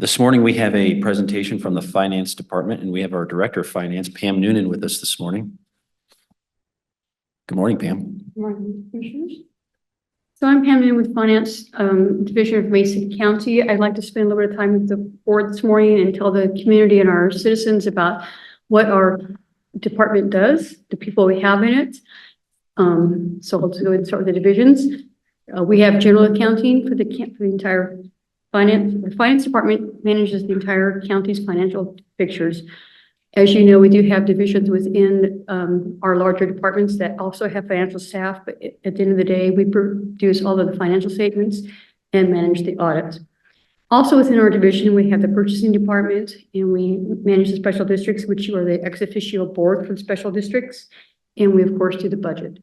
This morning, we have a presentation from the Finance Department, and we have our Director of Finance, Pam Noonan, with us this morning. Good morning, Pam. Good morning, Commissioners. So I'm Pam Noonan with Finance Division of Mason County. I'd like to spend a little bit of time with the board this morning and tell the community and our citizens about what our department does, the people we have in it. So let's go ahead and start with the divisions. We have general accounting for the entire finance. The finance department manages the entire county's financial pictures. As you know, we do have divisions within our larger departments that also have financial staff, but at the end of the day, we produce all of the financial statements and manage the audit. Also within our division, we have the purchasing department, and we manage the special districts, which are the ex officio board for the special districts. And we, of course, do the budget.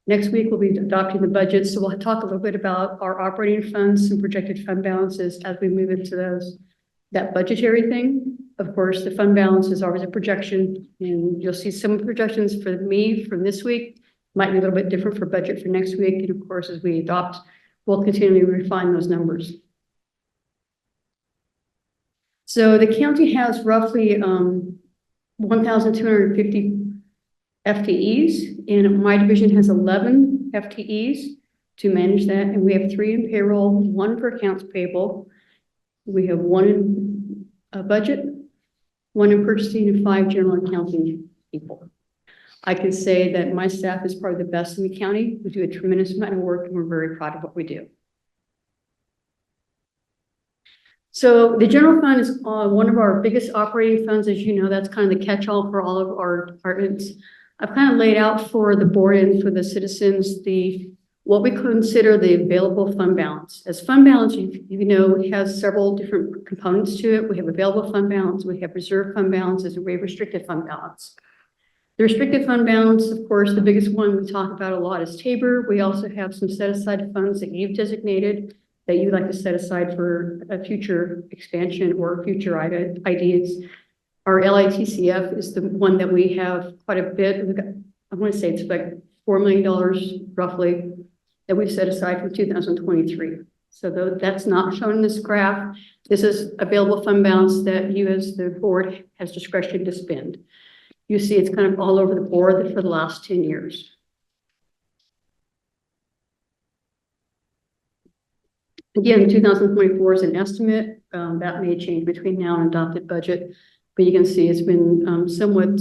Next week, we'll be adopting the budget, so we'll talk a little bit about our operating funds and projected fund balances as we move into that budgetary thing. Of course, the fund balance is always a projection, and you'll see some projections for me from this week. Might be a little bit different for budget for next week, and of course, as we adopt, we'll continually refine those numbers. So the county has roughly 1,250 FTEs, and my division has 11 FTEs to manage that, and we have 3 in payroll, 1 for accounts payable. We have 1 in budget, 1 in purchasing, and 5 general accounting people. I can say that my staff is probably the best in the county. We do a tremendous amount of work, and we're very proud of what we do. So the general fund is one of our biggest operating funds. As you know, that's kind of the catch-all for all of our departments. I've kind of laid out for the board and for the citizens what we consider the available fund balance. As fund balance, you know, it has several different components to it. We have available fund balance, we have reserve fund balances, and we have restricted fund balance. The restricted fund balance, of course, the biggest one we talk about a lot is Tabor. We also have some set-aside funds that you've designated that you'd like to set aside for a future expansion or future ideas. Our LITCF is the one that we have quite a bit. We've got, I want to say it's like $4 million roughly that we've set aside for 2023. So though that's not shown in this graph, this is available fund balance that you as the board has discretion to spend. You see it's kind of all over the board for the last 10 years. Again, 2024 is an estimate. That may change between now and adopted budget. But you can see it's been somewhat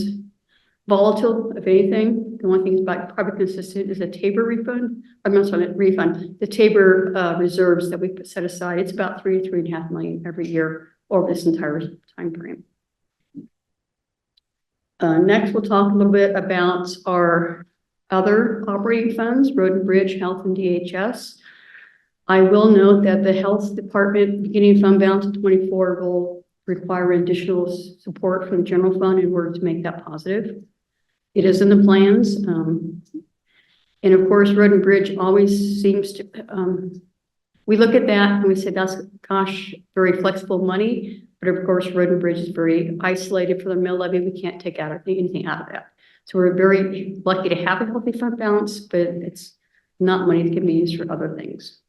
volatile, if anything. The one thing that's probably consistent is a Tabor refund. I'm not sorry, refund. The Tabor reserves that we set aside, it's about $3 to $3.5 million every year over this entire time frame. Next, we'll talk a little bit about our other operating funds, Road and Bridge, Health, and DHS. I will note that the Health Department beginning fund balance in 24 will require additional support from the general fund in order to make that positive. It is in the plans. And of course, Road and Bridge always seems to, we look at that and we say, that's, gosh, very flexible money. But of course, Road and Bridge is very isolated for the mill levy. We can't take out anything out of that. So we're very lucky to have a healthy fund balance, but it's not money that can be used for other things.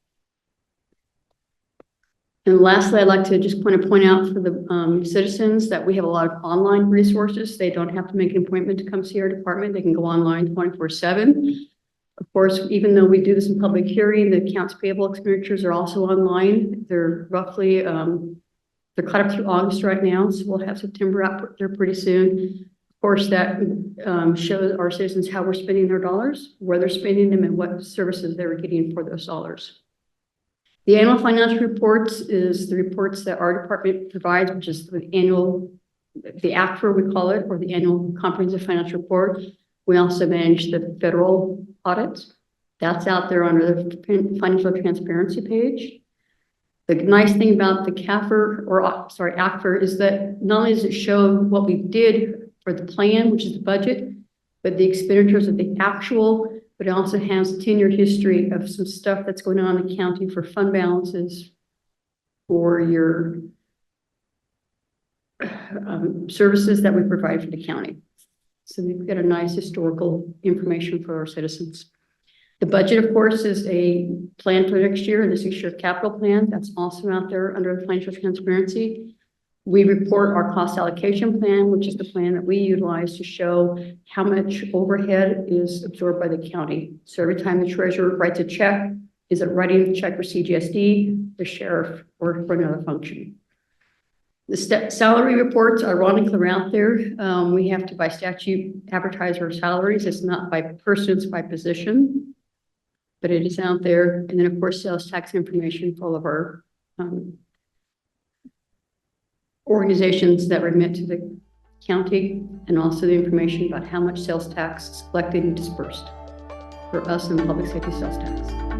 And lastly, I'd like to just point out for the citizens that we have a lot of online resources. They don't have to make an appointment to come see our department. They can go online 24/7. Of course, even though we do this in public hearing, the accounts payable expenditures are also online. They're roughly, they're caught up through August right now, so we'll have September out there pretty soon. Of course, that shows our citizens how we're spending their dollars, where they're spending them, and what services they're getting for those dollars. The annual financial reports is the reports that our department provides, which is the annual, the AFTRA we call it, or the annual comprehensive financial report. We also manage the federal audits. That's out there under the financial transparency page. The nice thing about the AFTRA is that not only does it show what we did for the plan, which is the budget, but the expenditures of the actual, but it also has a 10-year history of some stuff that's going on in the county for fund balances for your services that we provide for the county. So we've got a nice historical information for our citizens. The budget, of course, is a plan for next year and the 6-year capital plan. That's also out there under financial transparency. We report our cost allocation plan, which is the plan that we utilize to show how much overhead is absorbed by the county. So every time the treasurer writes a check, is it writing the check for CGSD, the sheriff, or for another function? The salary reports ironically are out there. We have to, by statute, advertise our salaries. It's not by person, it's by position, but it is out there. And then, of course, sales tax information for all of our organizations that remit to the county, and also the information about how much sales tax is collected and dispersed for us and public safety sales tax.